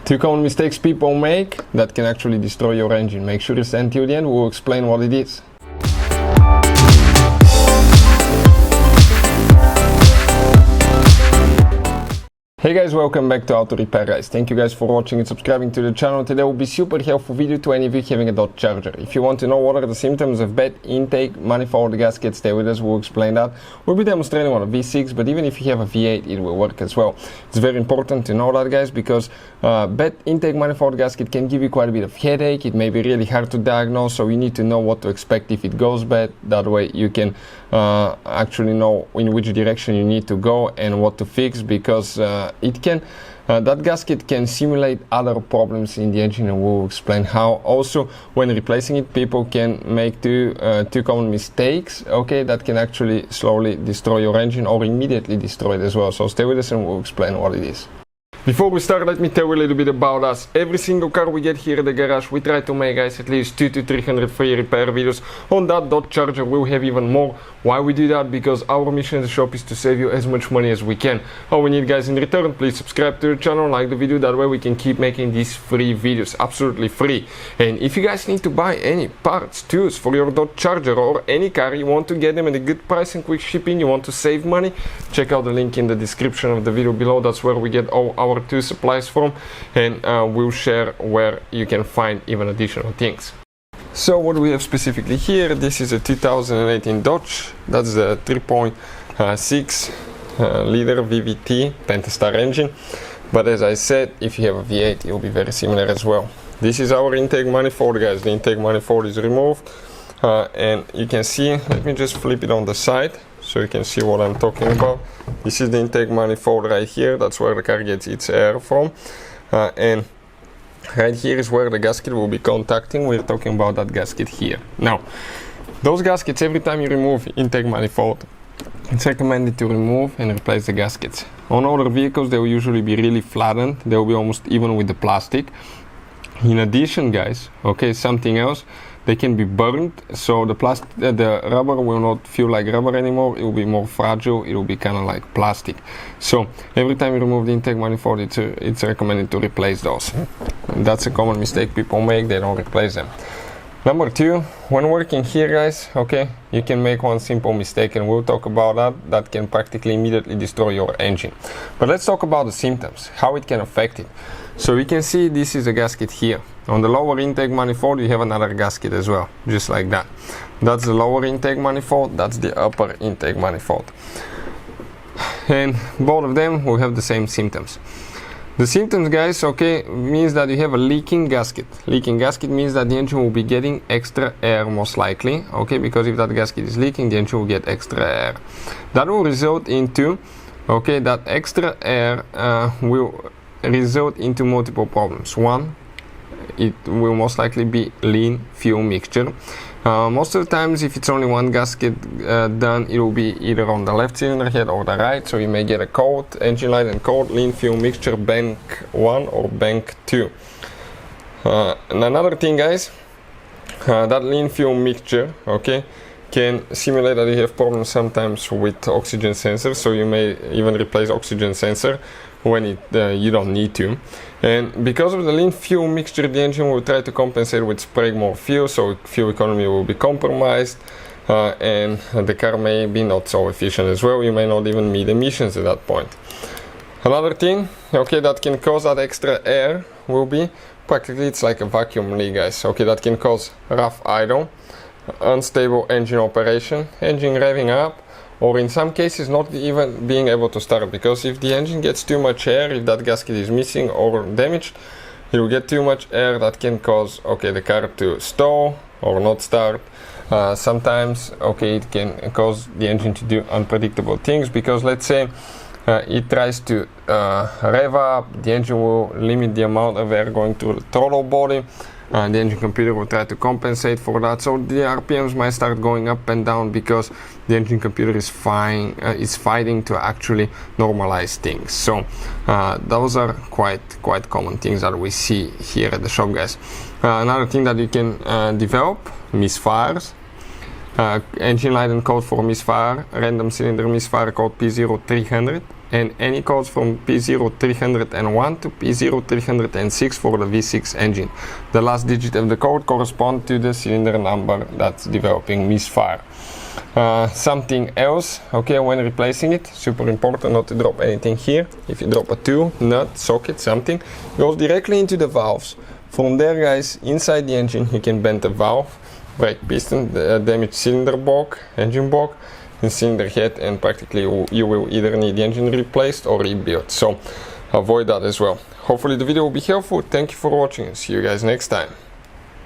Two common mistakes people make that can actually destroy your engine. Make sure you stay until the end, we'll explain what it is. Hey guys, welcome back to Auto Repair guys. Thank you guys for watching and subscribing to the channel. Today will be super helpful video to any of you having a Dodge Charger. If you want to know what are the symptoms of bad intake manifold gasket, stay with us, we'll explain that. We'll be demonstrating on a V6, but even if you have a V8 it will work as well. It's very important to know that guys, because bad intake manifold gasket can give you quite a bit of headache. It may be really hard to diagnose, so you need to know what to expect if it goes bad. That way you can actually know in which direction you need to go and what to fix, because that gasket can simulate other problems in the engine, and we'll explain how. Also, when replacing it, people can make two common mistakes, okay, that can actually slowly destroy your engine or immediately destroy it as well. So stay with us and we'll explain what it is. Before we start, let me tell you a little bit about us. Every single car we get here at the garage, we try to make, guys, at least 200 to 300 free repair videos. On that Dodge Charger we'll have even more. Why we do that? Because our mission in the shop is to save you as much money as we can. All we need, guys, in return, please subscribe to the channel, like the video, that way we can keep making these free videos, absolutely free. And if you guys need to buy any parts, tools for your Dodge Charger or any car, you want to get them at a good price and quick shipping, you want to save money, check out the link in the description of the video below. That's where we get all our two supplies from, and we'll share where you can find even additional things. So what we have specifically here, this is a 2018 Dodge. That's the 3.6 liter VVT Pentastar engine, but as I said, if you have a V8 it will be very similar as well. This is our intake manifold, guys. The intake manifold is removed, and you can see, let me just flip it on the side so you can see what I'm talking about. This is the intake manifold right here. That's where the car gets its air from, and right here is where the gasket will be contacting. We're talking about that gasket here. Now, those gaskets, every time you remove intake manifold, it's recommended to remove and replace the gaskets. On older vehicles they will usually be really flattened. They will be almost even with the plastic. In addition, guys, okay, something else, they can be burned, so the rubber will not feel like rubber anymore. It will be more fragile, it will be kind of like plastic. So every time you remove the intake manifold, it's recommended to replace those. And that's a common mistake people make, they don't replace them. Number two, when working here, guys, okay, you can make one simple mistake, and we'll talk about that. That can practically immediately destroy your engine. But let's talk about the symptoms, how it can affect it. So you can see this is a gasket here. On the lower intake manifold you have another gasket as well, just like that. That's the lower intake manifold, that's the upper intake manifold. And both of them will have the same symptoms. The symptoms, guys, okay, means that you have a leaking gasket. Leaking gasket means that the engine will be getting extra air most likely, okay, because if that gasket is leaking, the engine will get extra air. That will result into, okay, that extra air will result into multiple problems. One, it will most likely be lean fuel mixture. Most of the times, if it's only one gasket done, it will be either on the left cylinder head or the right, so you may get a cold engine light and cold lean fuel mixture bank 1 or bank 2. And another thing, guys, that lean fuel mixture, okay, can simulate that you have problems sometimes with oxygen sensors, so you may even replace oxygen sensor when you don't need to. And because of the lean fuel mixture, the engine will try to compensate with spraying more fuel, so fuel economy will be compromised, and the car may be not so efficient as well. You may not even meet emissions at that point. Another thing, okay, that can cause that extra air will be practically, it's like a vacuum leak, guys. Okay, that can cause rough idle, unstable engine operation, engine revving up, or in some cases not even being able to start, because if the engine gets too much air, if that gasket is missing or damaged, it will get too much air. That can cause, okay, the car to stall or not start. Sometimes, okay, it can cause the engine to do unpredictable things, because let's say it tries to rev up, the engine will limit the amount of air going through the throttle body. The engine computer will try to compensate for that, so the RPMs might start going up and down because the engine computer is fighting to actually normalize things. So those are quite common things that we see here at the shop, guys. Another thing that you can develop, misfires. Engine light and code for misfire, random cylinder misfire code P0300. and any codes from P0301 to P0306 for the V6 engine. The last digit of the code corresponds to the cylinder number that's developing misfire. Something else, okay, when replacing it, super important not to drop anything here. If you drop a tool, nut, socket, something, goes directly into the valves. From there, guys, inside the engine you can bend the valve, break piston, damage cylinder block, engine block, and cylinder head, and practically you will either need the engine replaced or rebuilt. So avoid that as well. Hopefully the video will be helpful. Thank you for watching and see you guys next time.